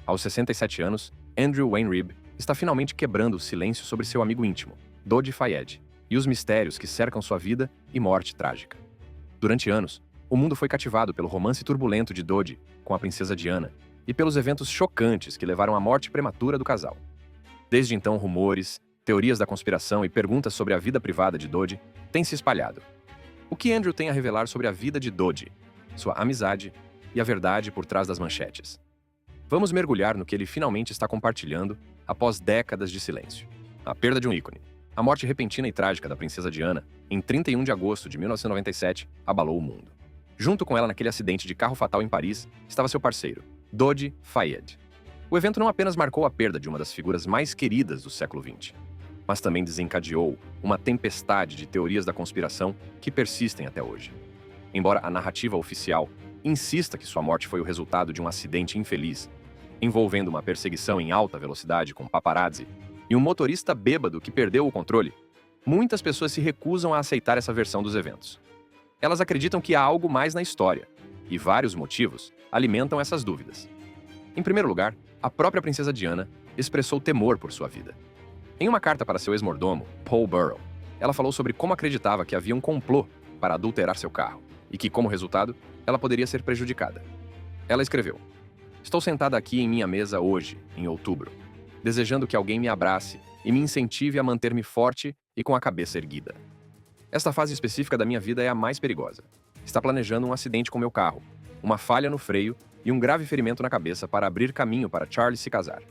Aos 67 anos, Andrew Weinreib está finalmente quebrando o silêncio sobre seu amigo íntimo, Dodi Fayed, e os mistérios que cercam sua vida e morte trágica. Durante anos, o mundo foi cativado pelo romance turbulento de Dodi com a princesa Diana e pelos eventos chocantes que levaram à morte prematura do casal. Desde então, rumores, teorias da conspiração e perguntas sobre a vida privada de Dodi têm se espalhado. O que Andrew tem a revelar sobre a vida de Dodi, sua amizade e a verdade por trás das manchetes? Vamos mergulhar no que ele finalmente está compartilhando após décadas de silêncio. A perda de um ícone. A morte repentina e trágica da princesa Diana, em 31 de agosto de 1997, abalou o mundo. Junto com ela naquele acidente de carro fatal em Paris, estava seu parceiro, Dodi Fayed. O evento não apenas marcou a perda de uma das figuras mais queridas do século XX, mas também desencadeou uma tempestade de teorias da conspiração que persistem até hoje. Embora a narrativa oficial insista que sua morte foi o resultado de um acidente infeliz, envolvendo uma perseguição em alta velocidade com paparazzi e um motorista bêbado que perdeu o controle, muitas pessoas se recusam a aceitar essa versão dos eventos. Elas acreditam que há algo mais na história, e vários motivos alimentam essas dúvidas. Em primeiro lugar, a própria princesa Diana expressou temor por sua vida. Em uma carta para seu ex-mordomo, Paul Burrell, ela falou sobre como acreditava que havia um complô para adulterar seu carro e que, como resultado, ela poderia ser prejudicada. Ela escreveu: "Estou sentada aqui em minha mesa hoje, em outubro, desejando que alguém me abrace e me incentive a manter-me forte e com a cabeça erguida. Esta fase específica da minha vida é a mais perigosa. Está planejando um acidente com meu carro, uma falha no freio e um grave ferimento na cabeça para abrir caminho para Charlie se casar."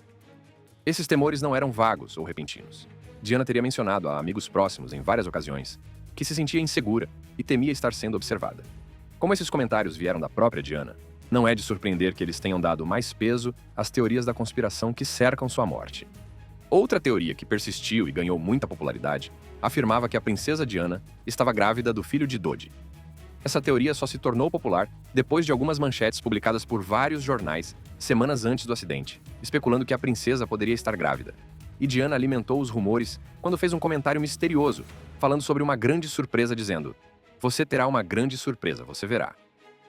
Esses temores não eram vagos ou repentinos. Diana teria mencionado a amigos próximos em várias ocasiões que se sentia insegura e temia estar sendo observada. Como esses comentários vieram da própria Diana, não é de surpreender que eles tenham dado mais peso às teorias da conspiração que cercam sua morte. Outra teoria que persistiu e ganhou muita popularidade afirmava que a princesa Diana estava grávida do filho de Dodi. Essa teoria só se tornou popular depois de algumas manchetes publicadas por vários jornais semanas antes do acidente, especulando que a princesa poderia estar grávida. E Diana alimentou os rumores quando fez um comentário misterioso, falando sobre uma grande surpresa, dizendo: "Você terá uma grande surpresa, você verá.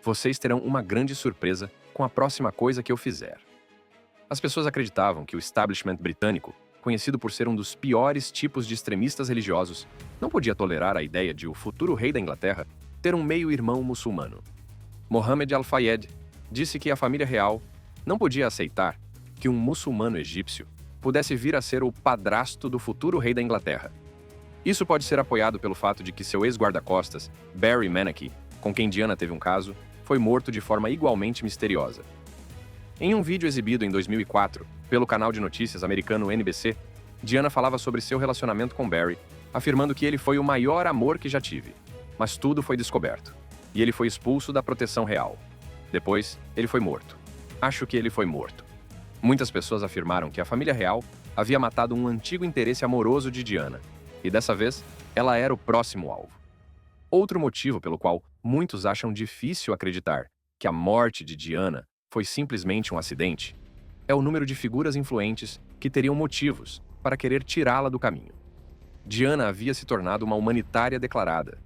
Vocês terão uma grande surpresa com a próxima coisa que eu fizer." As pessoas acreditavam que o establishment britânico, conhecido por ser um dos piores tipos de extremistas religiosos, não podia tolerar a ideia de o futuro rei da Inglaterra ter um meio-irmão muçulmano. Mohammed al-Fayed disse que a família real não podia aceitar que um muçulmano egípcio pudesse vir a ser o padrasto do futuro rei da Inglaterra. Isso pode ser apoiado pelo fato de que seu ex-guarda-costas, Barry Menachie, com quem Diana teve um caso, foi morto de forma igualmente misteriosa. Em um vídeo exibido em 2004 pelo canal de notícias americano NBC, Diana falava sobre seu relacionamento com Barry, afirmando que ele foi o maior amor que já tive. Mas tudo foi descoberto, e ele foi expulso da proteção real. Depois, ele foi morto. Acho que ele foi morto. Muitas pessoas afirmaram que a família real havia matado um antigo interesse amoroso de Diana, e dessa vez, ela era o próximo alvo. Outro motivo pelo qual muitos acham difícil acreditar que a morte de Diana foi simplesmente um acidente é o número de figuras influentes que teriam motivos para querer tirá-la do caminho. Diana havia se tornado uma humanitária declarada,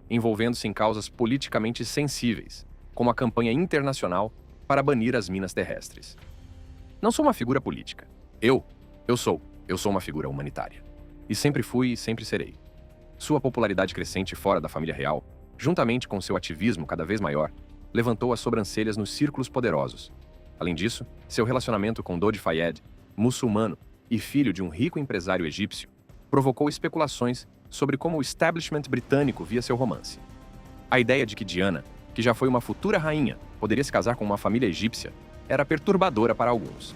envolvendo-se em causas politicamente sensíveis, como a campanha internacional para banir as minas terrestres. Não sou uma figura política. Eu sou uma figura humanitária. E sempre fui e sempre serei. Sua popularidade crescente fora da família real, juntamente com seu ativismo cada vez maior, levantou as sobrancelhas nos círculos poderosos. Além disso, seu relacionamento com Dodi Fayed, muçulmano e filho de um rico empresário egípcio, provocou especulações sobre como o establishment britânico via seu romance. A ideia de que Diana, que já foi uma futura rainha, poderia se casar com uma família egípcia, era perturbadora para alguns.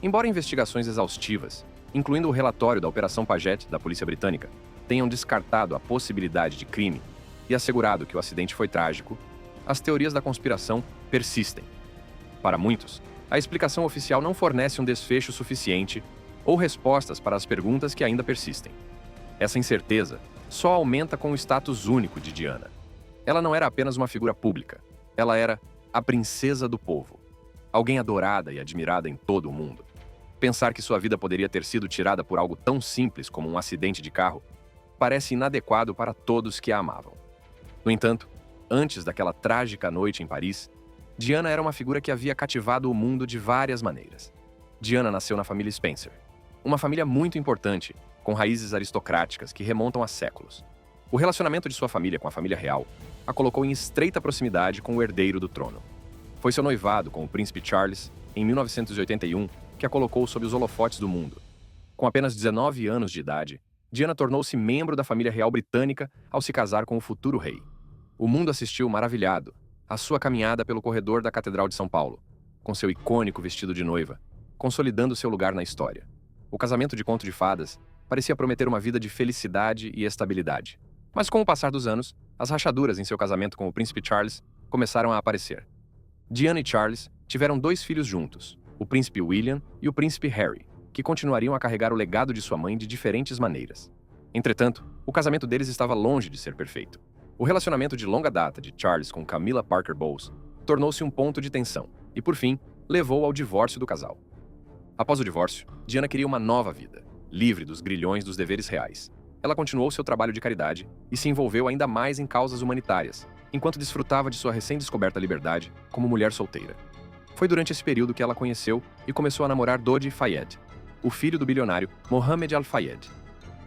Embora investigações exaustivas, incluindo o relatório da Operação Paget da Polícia Britânica, tenham descartado a possibilidade de crime e assegurado que o acidente foi trágico, as teorias da conspiração persistem. Para muitos, a explicação oficial não fornece um desfecho suficiente ou respostas para as perguntas que ainda persistem. Essa incerteza só aumenta com o status único de Diana. Ela não era apenas uma figura pública, ela era a princesa do povo, alguém adorada e admirada em todo o mundo. Pensar que sua vida poderia ter sido tirada por algo tão simples como um acidente de carro parece inadequado para todos que a amavam. No entanto, antes daquela trágica noite em Paris, Diana era uma figura que havia cativado o mundo de várias maneiras. Diana nasceu na família Spencer, uma família muito importante, com raízes aristocráticas que remontam a séculos. O relacionamento de sua família com a família real a colocou em estreita proximidade com o herdeiro do trono. Foi seu noivado com o príncipe Charles, em 1981, que a colocou sob os holofotes do mundo. Com apenas 19 anos de idade, Diana tornou-se membro da família real britânica ao se casar com o futuro rei. O mundo assistiu maravilhado à sua caminhada pelo corredor da Catedral de São Paulo, com seu icônico vestido de noiva, consolidando seu lugar na história. O casamento de conto de fadas parecia prometer uma vida de felicidade e estabilidade. Mas com o passar dos anos, as rachaduras em seu casamento com o príncipe Charles começaram a aparecer. Diana e Charles tiveram 2 filhos juntos, o príncipe William e o príncipe Harry, que continuariam a carregar o legado de sua mãe de diferentes maneiras. Entretanto, o casamento deles estava longe de ser perfeito. O relacionamento de longa data de Charles com Camilla Parker Bowles tornou-se um ponto de tensão e, por fim, levou ao divórcio do casal. Após o divórcio, Diana queria uma nova vida, livre dos grilhões dos deveres reais. Ela continuou seu trabalho de caridade e se envolveu ainda mais em causas humanitárias, enquanto desfrutava de sua recém-descoberta liberdade como mulher solteira. Foi durante esse período que ela conheceu e começou a namorar Dodi Fayed, o filho do bilionário Mohammed Al-Fayed.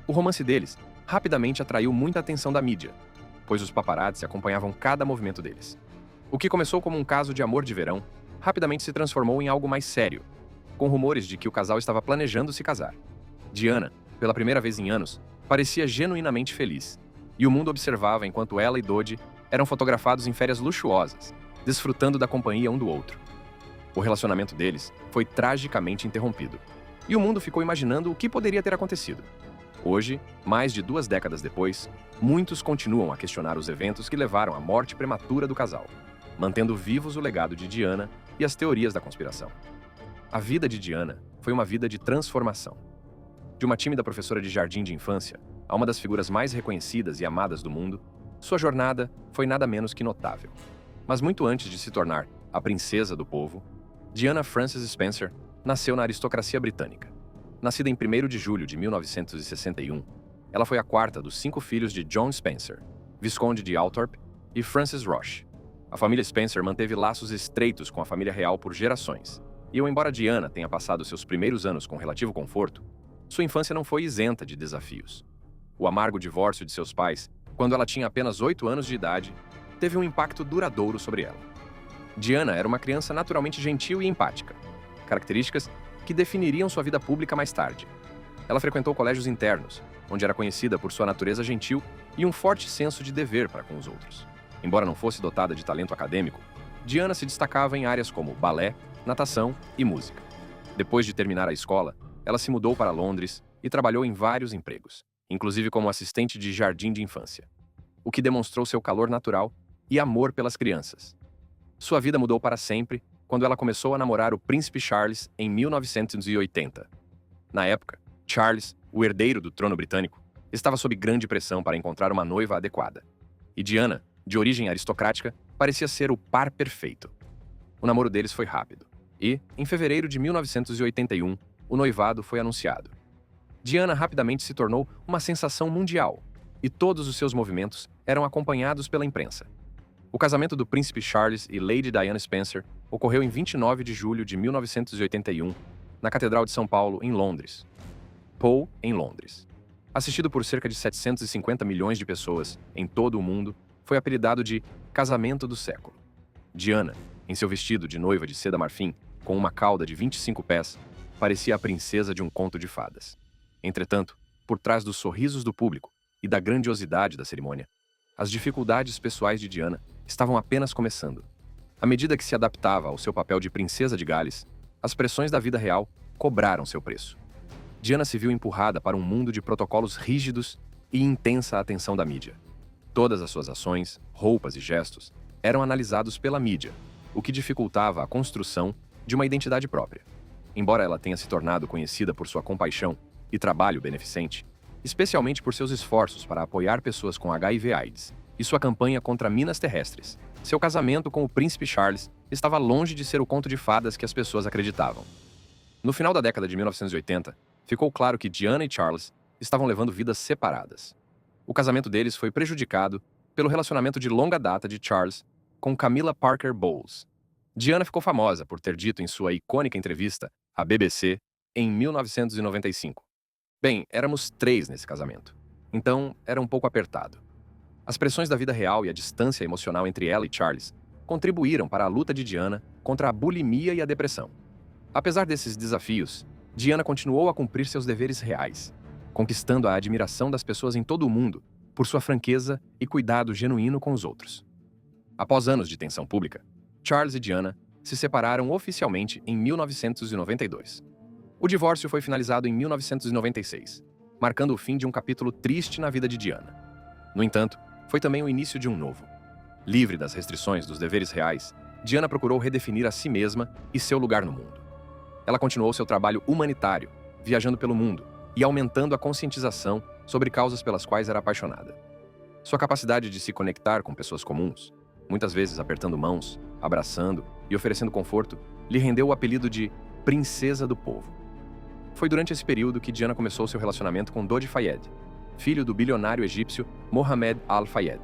O romance deles rapidamente atraiu muita atenção da mídia, pois os paparazzi acompanhavam cada movimento deles. O que começou como um caso de amor de verão, rapidamente se transformou em algo mais sério, com rumores de que o casal estava planejando se casar. Diana, pela primeira vez em anos, parecia genuinamente feliz, e o mundo observava enquanto ela e Dodi eram fotografados em férias luxuosas, desfrutando da companhia um do outro. O relacionamento deles foi tragicamente interrompido, e o mundo ficou imaginando o que poderia ter acontecido. Hoje, mais de 2 décadas depois, muitos continuam a questionar os eventos que levaram à morte prematura do casal, mantendo vivos o legado de Diana e as teorias da conspiração. A vida de Diana foi uma vida de transformação. De uma tímida professora de jardim de infância a uma das figuras mais reconhecidas e amadas do mundo, sua jornada foi nada menos que notável. Mas muito antes de se tornar a princesa do povo, Diana Frances Spencer nasceu na aristocracia britânica. Nascida em 1º de julho de 1961, ela foi a 4ª dos 5 filhos de John Spencer, visconde de Althorp, e Frances Roche. A família Spencer manteve laços estreitos com a família real por gerações, e embora Diana tenha passado seus primeiros anos com relativo conforto, sua infância não foi isenta de desafios. O amargo divórcio de seus pais, quando ela tinha apenas 8 anos de idade, teve um impacto duradouro sobre ela. Diana era uma criança naturalmente gentil e empática, características que definiriam sua vida pública mais tarde. Ela frequentou colégios internos, onde era conhecida por sua natureza gentil e um forte senso de dever para com os outros. Embora não fosse dotada de talento acadêmico, Diana se destacava em áreas como balé, natação e música. Depois de terminar a escola, ela se mudou para Londres e trabalhou em vários empregos, inclusive como assistente de jardim de infância, o que demonstrou seu calor natural e amor pelas crianças. Sua vida mudou para sempre quando ela começou a namorar o príncipe Charles em 1980. Na época, Charles, o herdeiro do trono britânico, estava sob grande pressão para encontrar uma noiva adequada. E Diana, de origem aristocrática, parecia ser o par perfeito. O namoro deles foi rápido, e, em fevereiro de 1981, o noivado foi anunciado. Diana rapidamente se tornou uma sensação mundial, e todos os seus movimentos eram acompanhados pela imprensa. O casamento do príncipe Charles e Lady Diana Spencer ocorreu em 29 de julho de 1981, na Catedral de São Paulo, em Londres. Paul, em Londres. Assistido por cerca de 750 milhões de pessoas em todo o mundo, foi apelidado de Casamento do Século. Diana, em seu vestido de noiva de seda marfim, com uma cauda de 25 pés, parecia a princesa de um conto de fadas. Entretanto, por trás dos sorrisos do público e da grandiosidade da cerimônia, as dificuldades pessoais de Diana estavam apenas começando. À medida que se adaptava ao seu papel de princesa de Gales, as pressões da vida real cobraram seu preço. Diana se viu empurrada para um mundo de protocolos rígidos e intensa atenção da mídia. Todas as suas ações, roupas e gestos eram analisados pela mídia, o que dificultava a construção de uma identidade própria. Embora ela tenha se tornado conhecida por sua compaixão e trabalho beneficente, especialmente por seus esforços para apoiar pessoas com HIV/AIDS e sua campanha contra minas terrestres, seu casamento com o príncipe Charles estava longe de ser o conto de fadas que as pessoas acreditavam. No final da década de 1980, ficou claro que Diana e Charles estavam levando vidas separadas. O casamento deles foi prejudicado pelo relacionamento de longa data de Charles com Camilla Parker Bowles. Diana ficou famosa por ter dito em sua icônica entrevista a BBC, em 1995. Bem, éramos 3 nesse casamento. Então, era um pouco apertado. As pressões da vida real e a distância emocional entre ela e Charles contribuíram para a luta de Diana contra a bulimia e a depressão. Apesar desses desafios, Diana continuou a cumprir seus deveres reais, conquistando a admiração das pessoas em todo o mundo por sua franqueza e cuidado genuíno com os outros. Após anos de tensão pública, Charles e Diana se separaram oficialmente em 1992. O divórcio foi finalizado em 1996, marcando o fim de um capítulo triste na vida de Diana. No entanto, foi também o início de um novo. Livre das restrições dos deveres reais, Diana procurou redefinir a si mesma e seu lugar no mundo. Ela continuou seu trabalho humanitário, viajando pelo mundo e aumentando a conscientização sobre causas pelas quais era apaixonada. Sua capacidade de se conectar com pessoas comuns, muitas vezes apertando mãos, abraçando e oferecendo conforto, lhe rendeu o apelido de Princesa do Povo. Foi durante esse período que Diana começou seu relacionamento com Dodi Fayed, filho do bilionário egípcio Mohammed Al-Fayed.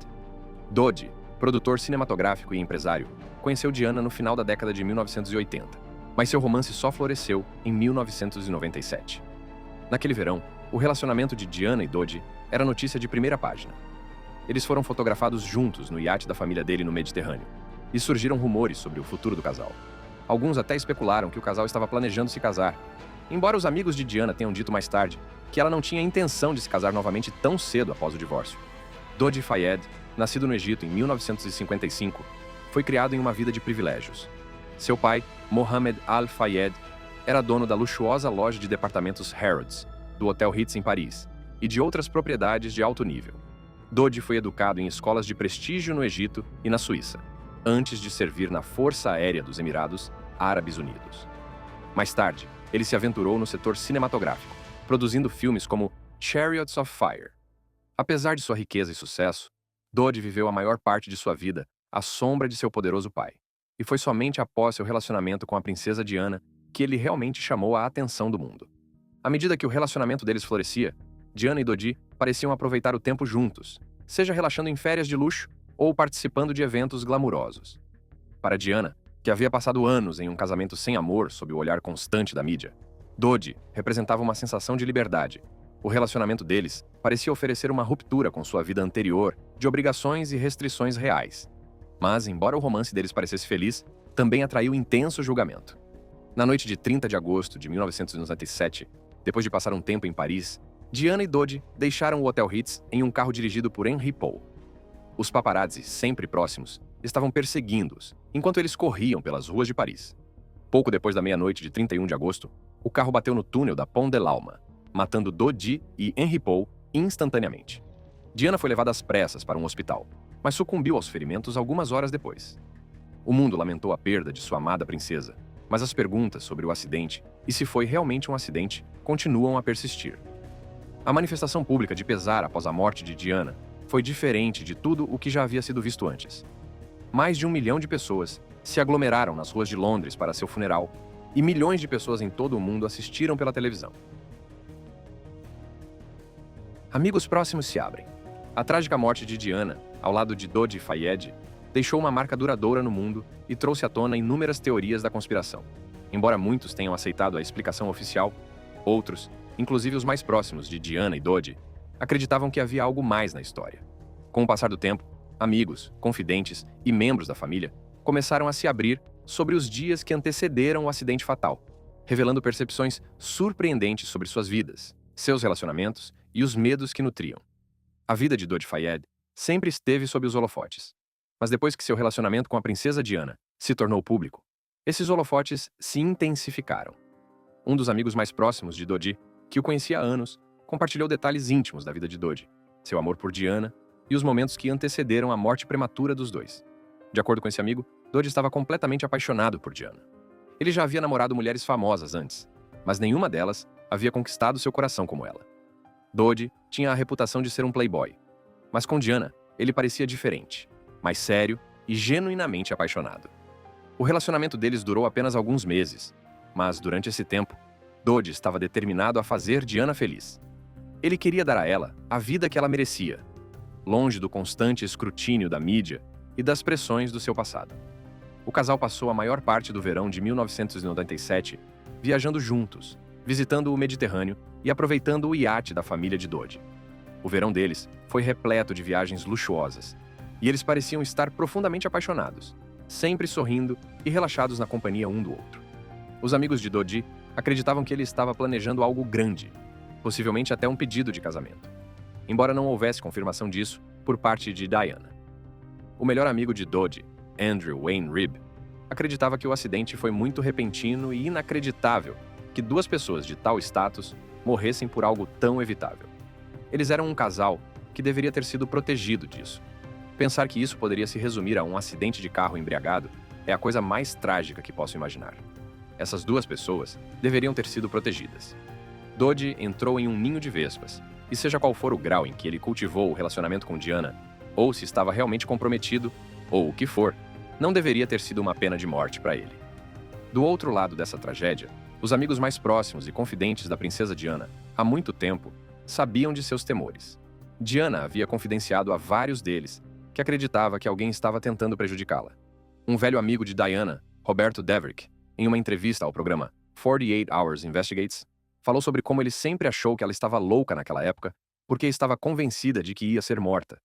Dodi, produtor cinematográfico e empresário, conheceu Diana no final da década de 1980, mas seu romance só floresceu em 1997. Naquele verão, o relacionamento de Diana e Dodi era notícia de primeira página. Eles foram fotografados juntos no iate da família dele no Mediterrâneo, e surgiram rumores sobre o futuro do casal. Alguns até especularam que o casal estava planejando se casar, embora os amigos de Diana tenham dito mais tarde que ela não tinha intenção de se casar novamente tão cedo após o divórcio. Dodi Fayed, nascido no Egito em 1955, foi criado em uma vida de privilégios. Seu pai, Mohammed Al-Fayed, era dono da luxuosa loja de departamentos Harrods, do Hotel Ritz em Paris, e de outras propriedades de alto nível. Dodi foi educado em escolas de prestígio no Egito e na Suíça, antes de servir na Força Aérea dos Emirados Árabes Unidos. Mais tarde, ele se aventurou no setor cinematográfico, produzindo filmes como Chariots of Fire. Apesar de sua riqueza e sucesso, Dodi viveu a maior parte de sua vida à sombra de seu poderoso pai. E foi somente após seu relacionamento com a princesa Diana que ele realmente chamou a atenção do mundo. À medida que o relacionamento deles florescia, Diana e Dodi pareciam aproveitar o tempo juntos, seja relaxando em férias de luxo ou participando de eventos glamurosos. Para Diana, que havia passado anos em um casamento sem amor sob o olhar constante da mídia, Dodi representava uma sensação de liberdade. O relacionamento deles parecia oferecer uma ruptura com sua vida anterior de obrigações e restrições reais. Mas, embora o romance deles parecesse feliz, também atraiu intenso julgamento. Na noite de 30 de agosto de 1997, depois de passar um tempo em Paris, Diana e Dodi deixaram o Hotel Ritz em um carro dirigido por Henri Paul. Os paparazzi, sempre próximos, estavam perseguindo-os enquanto eles corriam pelas ruas de Paris. Pouco depois da meia-noite de 31 de agosto, o carro bateu no túnel da Pont de l'Alma, matando Dodi e Henri Paul instantaneamente. Diana foi levada às pressas para um hospital, mas sucumbiu aos ferimentos algumas horas depois. O mundo lamentou a perda de sua amada princesa, mas as perguntas sobre o acidente e se foi realmente um acidente continuam a persistir. A manifestação pública de pesar após a morte de Diana foi diferente de tudo o que já havia sido visto antes. Mais de 1 milhão de pessoas se aglomeraram nas ruas de Londres para seu funeral e milhões de pessoas em todo o mundo assistiram pela televisão. Amigos próximos se abrem. A trágica morte de Diana, ao lado de Dodi Fayed, deixou uma marca duradoura no mundo e trouxe à tona inúmeras teorias da conspiração. Embora muitos tenham aceitado a explicação oficial, outros, inclusive os mais próximos de Diana e Dodi, acreditavam que havia algo mais na história. Com o passar do tempo, amigos, confidentes e membros da família começaram a se abrir sobre os dias que antecederam o acidente fatal, revelando percepções surpreendentes sobre suas vidas, seus relacionamentos e os medos que nutriam. A vida de Dodi Fayed sempre esteve sob os holofotes, mas depois que seu relacionamento com a princesa Diana se tornou público, esses holofotes se intensificaram. Um dos amigos mais próximos de Dodi, que o conhecia há anos, compartilhou detalhes íntimos da vida de Dodi, seu amor por Diana e os momentos que antecederam a morte prematura dos dois. De acordo com esse amigo, Dodi estava completamente apaixonado por Diana. Ele já havia namorado mulheres famosas antes, mas nenhuma delas havia conquistado seu coração como ela. Dodi tinha a reputação de ser um playboy, mas com Diana ele parecia diferente, mais sério e genuinamente apaixonado. O relacionamento deles durou apenas alguns meses, mas durante esse tempo, Dodi estava determinado a fazer Diana feliz. Ele queria dar a ela a vida que ela merecia, longe do constante escrutínio da mídia e das pressões do seu passado. O casal passou a maior parte do verão de 1997 viajando juntos, visitando o Mediterrâneo e aproveitando o iate da família de Dodi. O verão deles foi repleto de viagens luxuosas, e eles pareciam estar profundamente apaixonados, sempre sorrindo e relaxados na companhia um do outro. Os amigos de Dodi acreditavam que ele estava planejando algo grande, possivelmente até um pedido de casamento, embora não houvesse confirmação disso por parte de Diana. O melhor amigo de Dodi, Andrew Wayne Ribb, acreditava que o acidente foi muito repentino e inacreditável que duas pessoas de tal status morressem por algo tão evitável. Eles eram um casal que deveria ter sido protegido disso. Pensar que isso poderia se resumir a um acidente de carro embriagado é a coisa mais trágica que posso imaginar. Essas duas pessoas deveriam ter sido protegidas. Dodi entrou em um ninho de vespas, e seja qual for o grau em que ele cultivou o relacionamento com Diana, ou se estava realmente comprometido, ou o que for, não deveria ter sido uma pena de morte para ele. Do outro lado dessa tragédia, os amigos mais próximos e confidentes da princesa Diana, há muito tempo, sabiam de seus temores. Diana havia confidenciado a vários deles que acreditava que alguém estava tentando prejudicá-la. Um velho amigo de Diana, Roberto Deverick, em uma entrevista ao programa 48 Hours Investigates, falou sobre como ele sempre achou que ela estava louca naquela época porque estava convencida de que ia ser morta.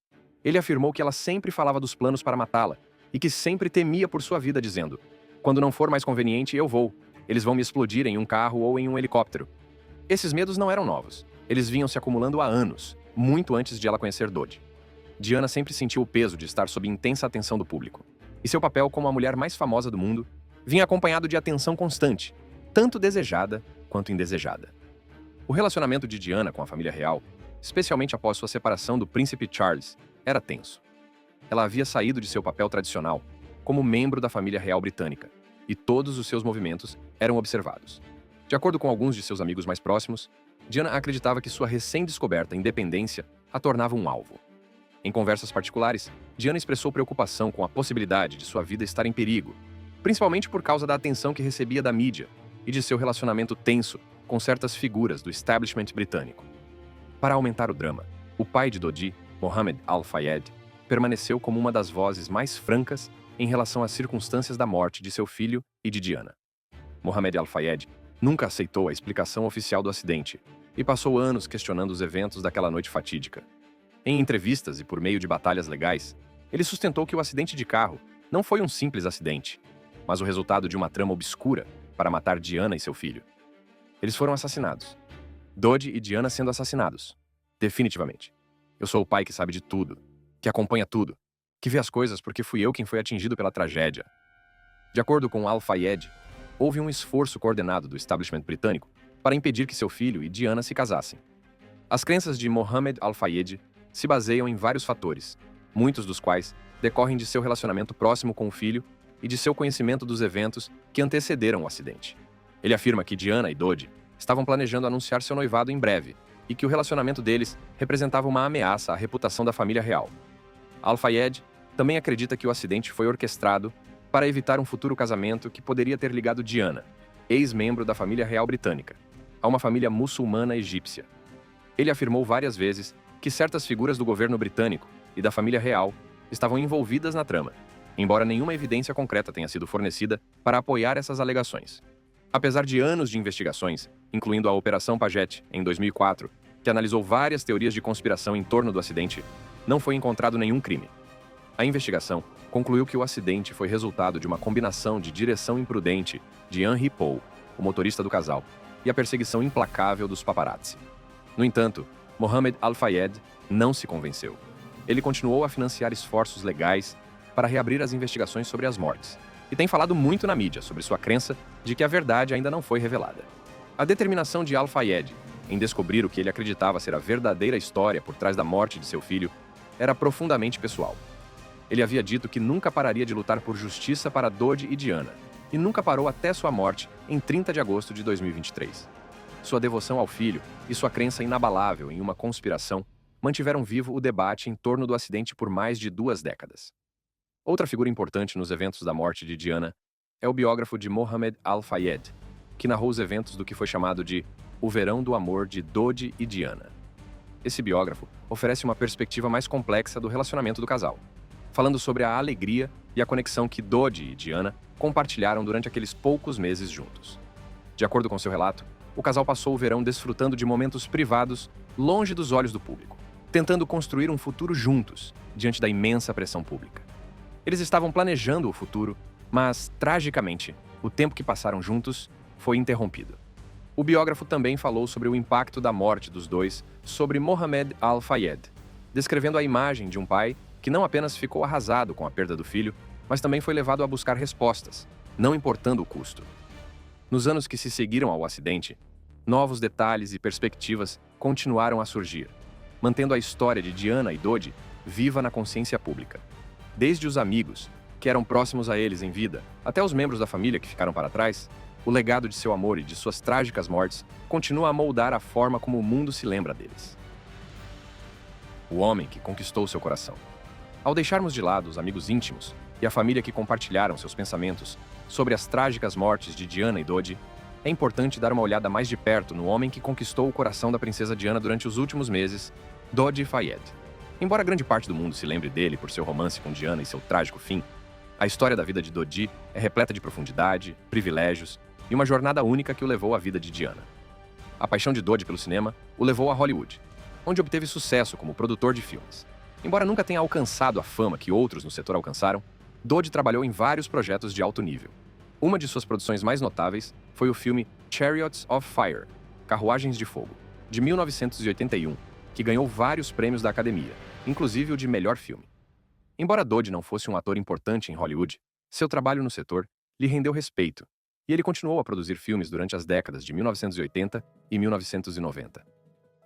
Ele afirmou que ela sempre falava dos planos para matá-la e que sempre temia por sua vida, dizendo: "Quando não for mais conveniente, eu vou. Eles vão me explodir em um carro ou em um helicóptero." Esses medos não eram novos. Eles vinham se acumulando há anos, muito antes de ela conhecer Dodi. Diana sempre sentiu o peso de estar sob intensa atenção do público, e seu papel como a mulher mais famosa do mundo vinha acompanhado de atenção constante, tanto desejada quanto indesejada. O relacionamento de Diana com a família real, especialmente após sua separação do príncipe Charles, era tenso. Ela havia saído de seu papel tradicional como membro da família real britânica, e todos os seus movimentos eram observados. De acordo com alguns de seus amigos mais próximos, Diana acreditava que sua recém-descoberta independência a tornava um alvo. Em conversas particulares, Diana expressou preocupação com a possibilidade de sua vida estar em perigo, principalmente por causa da atenção que recebia da mídia e de seu relacionamento tenso com certas figuras do establishment britânico. Para aumentar o drama, o pai de Dodi, Mohammed Al-Fayed, permaneceu como uma das vozes mais francas em relação às circunstâncias da morte de seu filho e de Diana. Mohammed Al-Fayed nunca aceitou a explicação oficial do acidente e passou anos questionando os eventos daquela noite fatídica. Em entrevistas e por meio de batalhas legais, ele sustentou que o acidente de carro não foi um simples acidente, mas o resultado de uma trama obscura para matar Diana e seu filho. Eles foram assassinados. Dodi e Diana sendo assassinados. Definitivamente. Eu sou o pai que sabe de tudo, que acompanha tudo, que vê as coisas porque fui eu quem foi atingido pela tragédia. De acordo com Al-Fayed, houve um esforço coordenado do establishment britânico para impedir que seu filho e Diana se casassem. As crenças de Mohammed Al-Fayed se baseiam em vários fatores, muitos dos quais decorrem de seu relacionamento próximo com o filho e de seu conhecimento dos eventos que antecederam o acidente. Ele afirma que Diana e Dodi estavam planejando anunciar seu noivado em breve e que o relacionamento deles representava uma ameaça à reputação da família real. Al-Fayed também acredita que o acidente foi orquestrado para evitar um futuro casamento que poderia ter ligado Diana, ex-membro da família real britânica, a uma família muçulmana egípcia. Ele afirmou várias vezes que certas figuras do governo britânico e da família real estavam envolvidas na trama, embora nenhuma evidência concreta tenha sido fornecida para apoiar essas alegações. Apesar de anos de investigações, incluindo a Operação Paget, em 2004, que analisou várias teorias de conspiração em torno do acidente, não foi encontrado nenhum crime. A investigação concluiu que o acidente foi resultado de uma combinação de direção imprudente de Henry Paul, o motorista do casal, e a perseguição implacável dos paparazzi. No entanto, Mohammed Al-Fayed não se convenceu. Ele continuou a financiar esforços legais para reabrir as investigações sobre as mortes, e tem falado muito na mídia sobre sua crença de que a verdade ainda não foi revelada. A determinação de Al-Fayed em descobrir o que ele acreditava ser a verdadeira história por trás da morte de seu filho era profundamente pessoal. Ele havia dito que nunca pararia de lutar por justiça para Dodi e Diana, e nunca parou até sua morte em 30 de agosto de 2023. Sua devoção ao filho e sua crença inabalável em uma conspiração mantiveram vivo o debate em torno do acidente por mais de 2 décadas. Outra figura importante nos eventos da morte de Diana é o biógrafo de Mohammed Al-Fayed, que narrou os eventos do que foi chamado de O Verão do Amor de Dodi e Diana. Esse biógrafo oferece uma perspectiva mais complexa do relacionamento do casal, falando sobre a alegria e a conexão que Dodi e Diana compartilharam durante aqueles poucos meses juntos. De acordo com seu relato, o casal passou o verão desfrutando de momentos privados, longe dos olhos do público, tentando construir um futuro juntos, diante da imensa pressão pública. Eles estavam planejando o futuro, mas, tragicamente, o tempo que passaram juntos foi interrompido. O biógrafo também falou sobre o impacto da morte dos dois sobre Mohammed Al-Fayed, descrevendo a imagem de um pai que não apenas ficou arrasado com a perda do filho, mas também foi levado a buscar respostas, não importando o custo. Nos anos que se seguiram ao acidente, novos detalhes e perspectivas continuaram a surgir, mantendo a história de Diana e Dodi viva na consciência pública. Desde os amigos, que eram próximos a eles em vida, até os membros da família que ficaram para trás, o legado de seu amor e de suas trágicas mortes continua a moldar a forma como o mundo se lembra deles. O homem que conquistou seu coração. Ao deixarmos de lado os amigos íntimos e a família que compartilharam seus pensamentos sobre as trágicas mortes de Diana e Dodi, é importante dar uma olhada mais de perto no homem que conquistou o coração da princesa Diana durante os últimos meses, Dodi Fayed. Embora grande parte do mundo se lembre dele por seu romance com Diana e seu trágico fim, a história da vida de Dodi é repleta de profundidade, privilégios e uma jornada única que o levou à vida de Diana. A paixão de Dodi pelo cinema o levou a Hollywood, onde obteve sucesso como produtor de filmes. Embora nunca tenha alcançado a fama que outros no setor alcançaram, Dodi trabalhou em vários projetos de alto nível. Uma de suas produções mais notáveis foi o filme Chariots of Fire, Carruagens de Fogo, de 1981, que ganhou vários prêmios da Academia, inclusive o de melhor filme. Embora Dodi não fosse um ator importante em Hollywood, seu trabalho no setor lhe rendeu respeito, e ele continuou a produzir filmes durante as décadas de 1980 e 1990.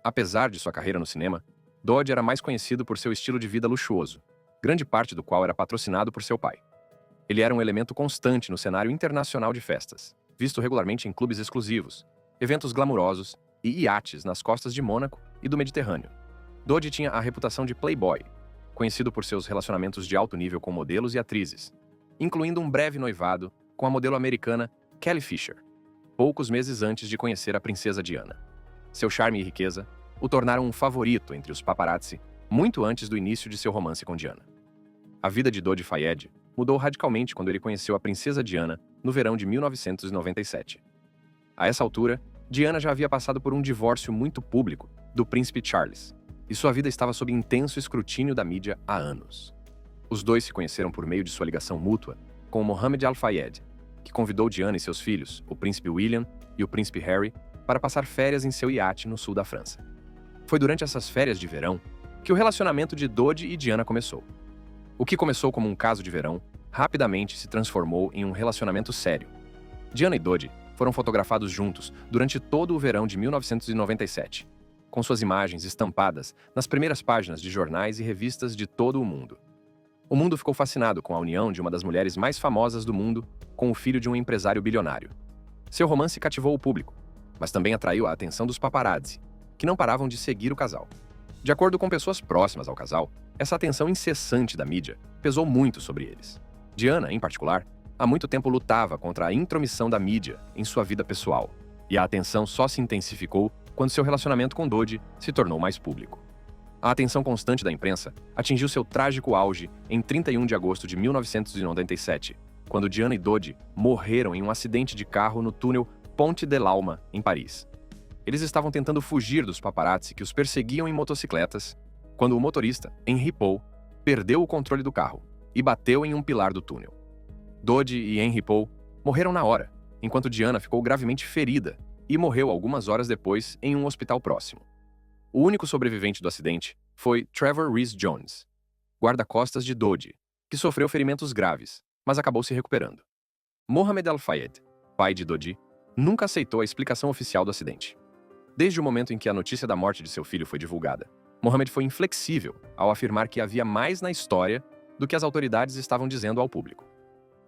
Apesar de sua carreira no cinema, Dodi era mais conhecido por seu estilo de vida luxuoso, grande parte do qual era patrocinado por seu pai. Ele era um elemento constante no cenário internacional de festas, visto regularmente em clubes exclusivos, eventos glamurosos e iates nas costas de Mônaco e do Mediterrâneo. Dodi tinha a reputação de playboy, conhecido por seus relacionamentos de alto nível com modelos e atrizes, incluindo um breve noivado com a modelo americana Kelly Fisher, poucos meses antes de conhecer a princesa Diana. Seu charme e riqueza o tornaram um favorito entre os paparazzi muito antes do início de seu romance com Diana. A vida de Dodi Fayed mudou radicalmente quando ele conheceu a princesa Diana no verão de 1997. A essa altura, Diana já havia passado por um divórcio muito público do príncipe Charles, e sua vida estava sob intenso escrutínio da mídia há anos. Os dois se conheceram por meio de sua ligação mútua com Mohammed Al-Fayed, que convidou Diana e seus filhos, o príncipe William e o príncipe Harry, para passar férias em seu iate no sul da França. Foi durante essas férias de verão que o relacionamento de Dodi e Diana começou. O que começou como um caso de verão, rapidamente se transformou em um relacionamento sério. Diana e Dodi foram fotografados juntos durante todo o verão de 1997, com suas imagens estampadas nas primeiras páginas de jornais e revistas de todo o mundo. O mundo ficou fascinado com a união de uma das mulheres mais famosas do mundo com o filho de um empresário bilionário. Seu romance cativou o público, mas também atraiu a atenção dos paparazzi, que não paravam de seguir o casal. De acordo com pessoas próximas ao casal, essa atenção incessante da mídia pesou muito sobre eles. Diana, em particular, há muito tempo lutava contra a intromissão da mídia em sua vida pessoal, e a atenção só se intensificou quando seu relacionamento com Dodi se tornou mais público. A atenção constante da imprensa atingiu seu trágico auge em 31 de agosto de 1997, quando Diana e Dodi morreram em um acidente de carro no túnel Ponte de l'Alma, em Paris. Eles estavam tentando fugir dos paparazzi que os perseguiam em motocicletas, quando o motorista, Henry Paul, perdeu o controle do carro e bateu em um pilar do túnel. Dodi e Henry Paul morreram na hora, enquanto Diana ficou gravemente ferida e morreu algumas horas depois em um hospital próximo. O único sobrevivente do acidente foi Trevor Rees-Jones, guarda-costas de Dodi, que sofreu ferimentos graves, mas acabou se recuperando. Mohammed Al-Fayed, pai de Dodi, nunca aceitou a explicação oficial do acidente. Desde o momento em que a notícia da morte de seu filho foi divulgada, Mohammed foi inflexível ao afirmar que havia mais na história do que as autoridades estavam dizendo ao público.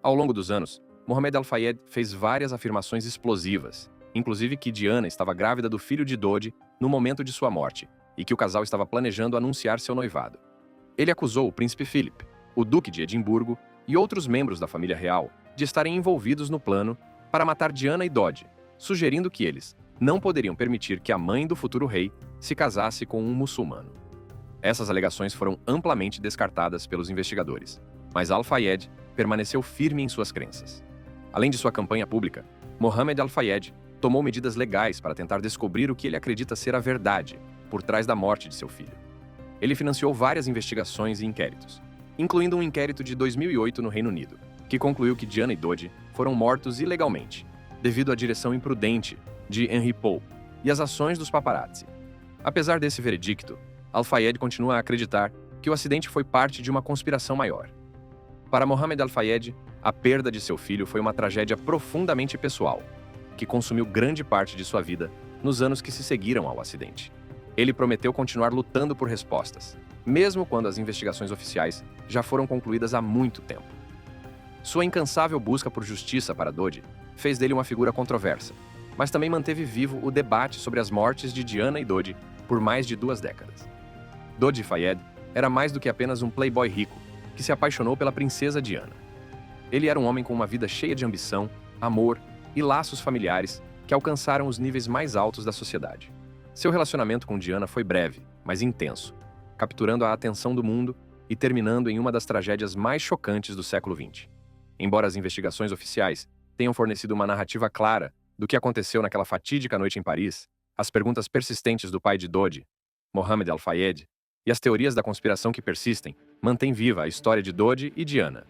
Ao longo dos anos, Mohammed Al-Fayed fez várias afirmações explosivas, inclusive que Diana estava grávida do filho de Dodi no momento de sua morte e que o casal estava planejando anunciar seu noivado. Ele acusou o príncipe Philip, o duque de Edimburgo e outros membros da família real de estarem envolvidos no plano para matar Diana e Dodi, sugerindo que eles não poderiam permitir que a mãe do futuro rei se casasse com um muçulmano. Essas alegações foram amplamente descartadas pelos investigadores, mas Al-Fayed permaneceu firme em suas crenças. Além de sua campanha pública, Mohammed Al-Fayed tomou medidas legais para tentar descobrir o que ele acredita ser a verdade por trás da morte de seu filho. Ele financiou várias investigações e inquéritos, incluindo um inquérito de 2008 no Reino Unido, que concluiu que Diana e Dodi foram mortos ilegalmente, devido à direção imprudente de Henry Paul e às ações dos paparazzi. Apesar desse veredicto, Al-Fayed continua a acreditar que o acidente foi parte de uma conspiração maior. Para Mohammed Al-Fayed, a perda de seu filho foi uma tragédia profundamente pessoal, que consumiu grande parte de sua vida nos anos que se seguiram ao acidente. Ele prometeu continuar lutando por respostas, mesmo quando as investigações oficiais já foram concluídas há muito tempo. Sua incansável busca por justiça para Dodi fez dele uma figura controversa, mas também manteve vivo o debate sobre as mortes de Diana e Dodi por mais de 2 décadas. Dodi Fayed era mais do que apenas um playboy rico que se apaixonou pela princesa Diana. Ele era um homem com uma vida cheia de ambição, amor e laços familiares que alcançaram os níveis mais altos da sociedade. Seu relacionamento com Diana foi breve, mas intenso, capturando a atenção do mundo e terminando em uma das tragédias mais chocantes do século XX. Embora as investigações oficiais tenham fornecido uma narrativa clara do que aconteceu naquela fatídica noite em Paris, as perguntas persistentes do pai de Dodi, Mohammed Al-Fayed, e as teorias da conspiração que persistem mantêm viva a história de Dodi e Diana.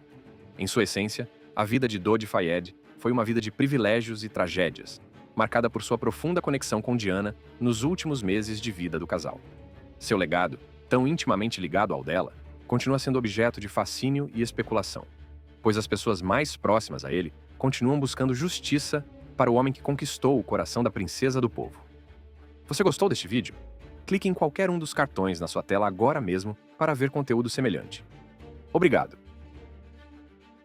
Em sua essência, a vida de Dodi Fayed foi uma vida de privilégios e tragédias, marcada por sua profunda conexão com Diana nos últimos meses de vida do casal. Seu legado, tão intimamente ligado ao dela, continua sendo objeto de fascínio e especulação, pois as pessoas mais próximas a ele continuam buscando justiça para o homem que conquistou o coração da princesa do povo. Você gostou deste vídeo? Clique em qualquer um dos cartões na sua tela agora mesmo para ver conteúdo semelhante. Obrigado!